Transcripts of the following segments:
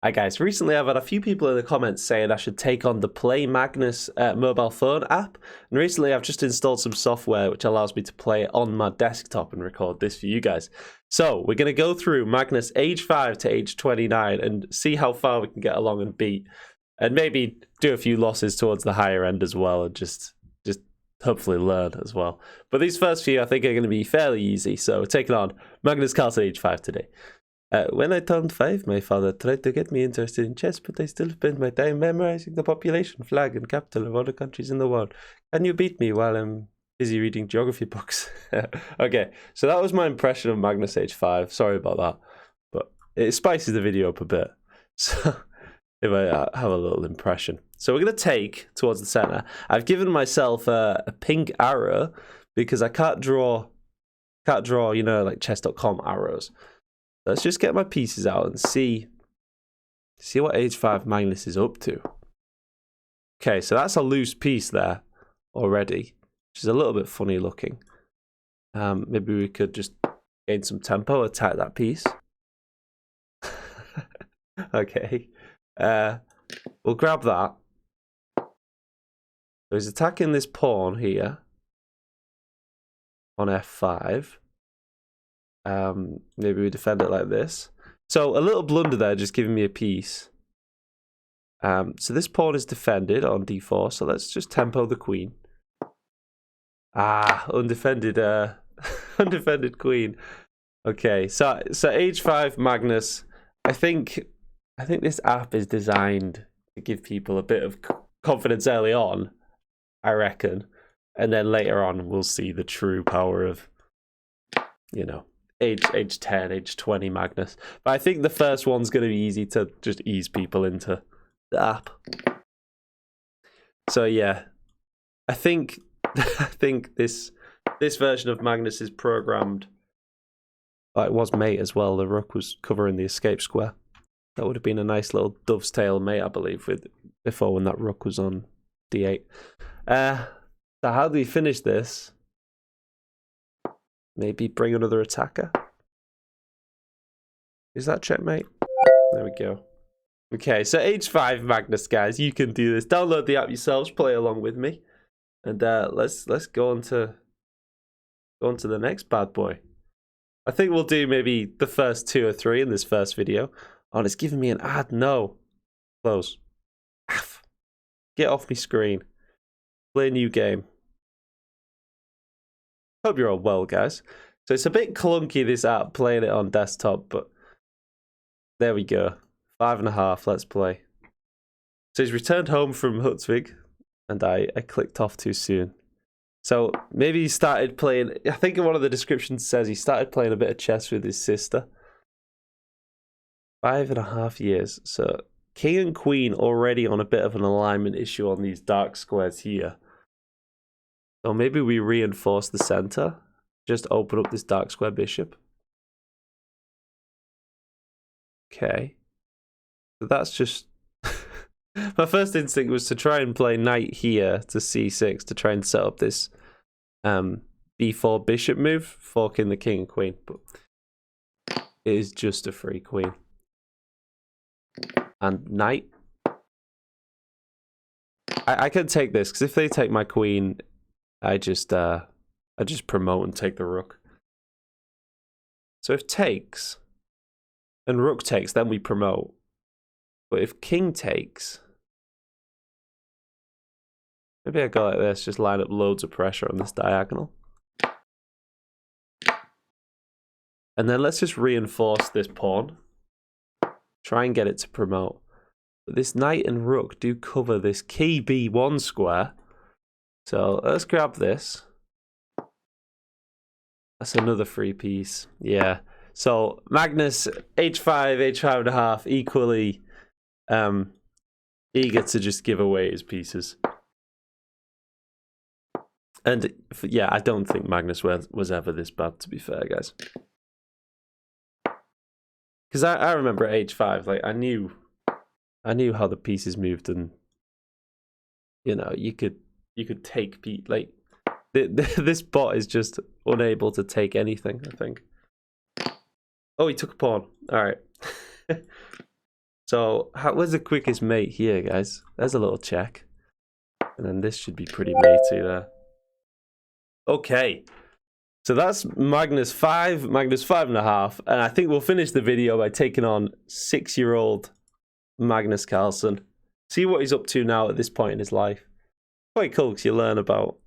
Hi guys, recently I've had a few people in the comments saying I should take on the Play Magnus mobile phone app, and recently I've just installed some software which allows me to play it on my desktop and record this for you guys. So we're going to go through Magnus age 5 to age 29 and see how far we can get along and beat, and maybe do a few losses towards the higher end as well, and just hopefully learn as well. But these first few I think are going to be fairly easy, so we're taking on Magnus Carlson age 5 today. When I turned 5, my father tried to get me interested in chess, but I still spend my time memorizing the population, flag, and capital of all the countries in the world. Can you beat me while I'm busy reading geography books? Okay, so that was my impression of Magnus age 5. Sorry about that, but it spices the video up a bit. So if I have a little impression. So we're going to take towards the center. I've given myself a pink arrow because I can't draw, you know, like chess.com arrows. Let's just get my pieces out and see what age 5 Magnus is up to. Okay, so that's a loose piece there already, which is a little bit funny looking. Maybe we could just gain some tempo, attack that piece. Okay, we'll grab that. So he's attacking this pawn here on f5. Maybe we defend it like this. So a little blunder there, just giving me a piece. So this pawn is defended on d4, so let's just tempo the queen. Undefended undefended queen. Okay, so age 5 Magnus. I think this app is designed to give people a bit of confidence early on, I reckon. And then later on we'll see the true power of, you know, age 10, age 20 Magnus. But I think the first one's going to be easy to just ease people into the app. So yeah, I think this version of Magnus is programmed. It was mate as well. The rook was covering the escape square. That would have been a nice little dove's tail mate, I believe, before when that rook was on d8. So how do we finish this? Maybe bring another attacker. Is that checkmate? There we go. Okay, so age 5 Magnus, guys. You can do this. Download the app yourselves. Play along with me, and let's go on to the next bad boy. I think we'll do maybe the first 2 or 3 in this first video. Oh, it's giving me an ad. No, close. Get off me screen. Play a new game. Hope you're all well, guys. So it's a bit clunky, this app, playing it on desktop, but there we go. 5.5, let's play. So he's returned home from Hutzwig, and I clicked off too soon. So maybe he started playing, I think in one of the descriptions says he started playing a bit of chess with his sister. 5.5 years. So king and queen already on a bit of an alignment issue on these dark squares here. So maybe we reinforce the center. Just open up this dark square bishop. Okay. So that's just... My first instinct was to try and play knight here to c6 to try and set up this b4 bishop move, forking the king and queen. But it is just a free queen. And knight. I can take this, because if they take my queen... I just promote and take the rook. So if takes and rook takes, then we promote. But if king takes, maybe I go like this, just line up loads of pressure on this diagonal. And then let's just reinforce this pawn. Try and get it to promote. But this knight and rook do cover this key b1 square. So let's grab this. That's another free piece. Yeah. So Magnus, age 5, age 5.5, equally eager to just give away his pieces. And yeah, I don't think Magnus was ever this bad, to be fair, guys. Because I remember at age 5, like I knew how the pieces moved, and you know, you could take like this bot is just unable to take anything, I think. Oh, he took a pawn. All right. So, where's the quickest mate here, guys? There's a little check. And then this should be pretty matey there. Okay. So that's Magnus 5, Magnus 5.5. And I think we'll finish the video by taking on 6-year-old Magnus Carlson. See what he's up to now at this point in his life. Quite cool because you learn about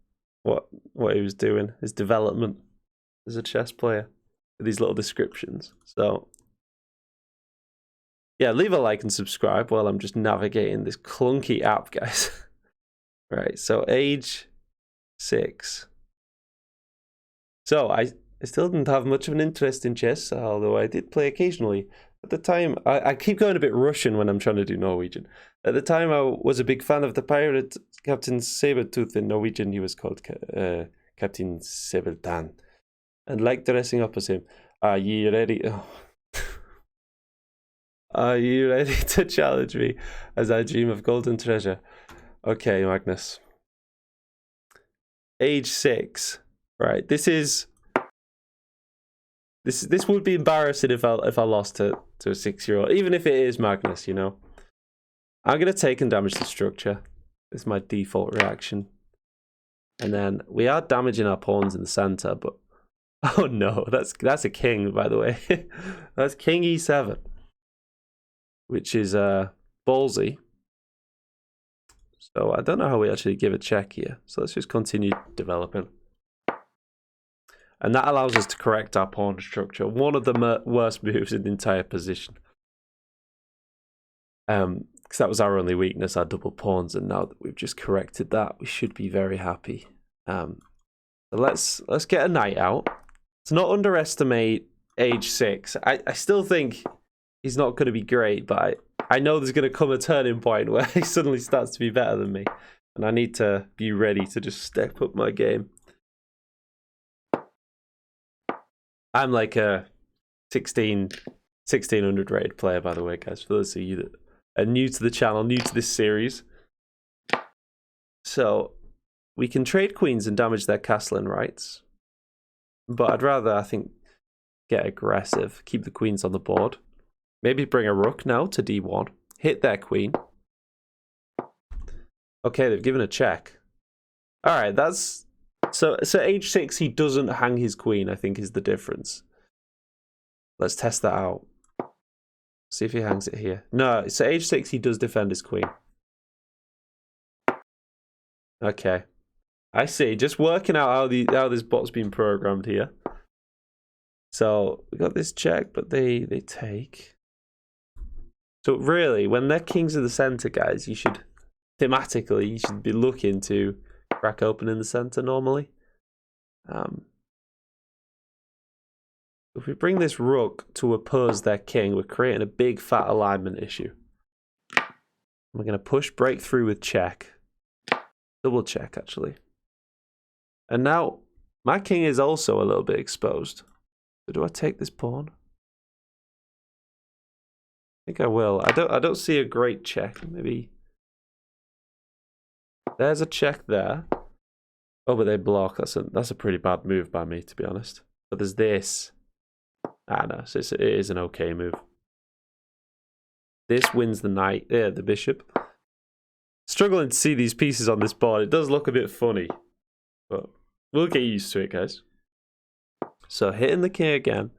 what he was doing, his development as a chess player, with these little descriptions. So, yeah, leave a like and subscribe while I'm just navigating this clunky app, guys. Right, so age 6. So I still didn't have much of an interest in chess, although I did play occasionally. At the time, I keep going a bit Russian when I'm trying to do Norwegian. At the time, I was a big fan of the pirate Captain Sabretooth. In Norwegian, he was called Captain Sabeltan. And like dressing up as him. Are you ready? Oh. Are you ready to challenge me as I dream of golden treasure? Okay, Magnus. Age 6. Right, this would be embarrassing if I lost to a 6-year-old, even if it is Magnus, you know. I'm gonna take and damage the structure. This is my default reaction. And then we are damaging our pawns in the center, but oh no, that's a king, by the way. That's King E7, which is ballsy. So I don't know how we actually give a check here. So let's just continue developing. And that allows us to correct our pawn structure. One of the worst moves in the entire position. Because that was our only weakness, our double pawns. And now that we've just corrected that, we should be very happy. So let's get a knight out. To not underestimate age 6. I still think he's not going to be great, but I know there's going to come a turning point where he suddenly starts to be better than me. And I need to be ready to just step up my game. I'm like a 1600 rated player, by the way, guys, for those of you that are new to the channel, new to this series. So we can trade queens and damage their castling rights. But I'd rather, I think, get aggressive, keep the queens on the board. Maybe bring a rook now to d1, hit their queen. Okay, they've given a check. All right, that's... So age 6, he doesn't hang his queen, I think, is the difference. Let's test that out. See if he hangs it here. No, so age 6, he does defend his queen. Okay. I see. Just working out how this bot's been programmed here. So we got this check, but they take. So really, when they're kings of the center, guys, you should, thematically, you should be looking to crack open in the center normally. If we bring this rook to oppose their king, we're creating a big fat alignment issue. We're going to push break through with check. Double check, actually. And now, my king is also a little bit exposed. So do I take this pawn? I think I will. I don't see a great check. Maybe. There's a check there. Oh, but they block. That's a pretty bad move by me, to be honest. But there's this. Ah, no. So it is an okay move. This wins the knight. Yeah, the bishop. Struggling to see these pieces on this board. It does look a bit funny. But we'll get used to it, guys. So hitting the king again.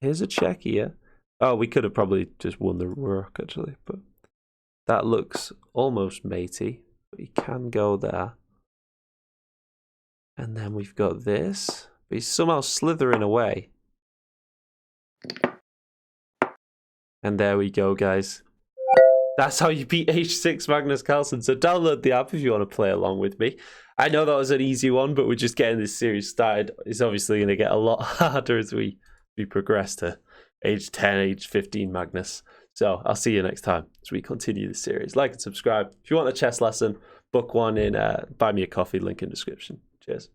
Here's a check here. Oh, we could have probably just won the rook, actually. But that looks almost matey. But you can go there. And then we've got this. But he's somehow slithering away. And there we go, guys. That's how you beat H6 Magnus Carlson. So download the app if you want to play along with me. I know that was an easy one, but we're just getting this series started. It's obviously going to get a lot harder as we progress to age 10, age 15 Magnus. So I'll see you next time as we continue the series. Like and subscribe. If you want a chess lesson, book one in Buy Me a Coffee, link in description. Cheers.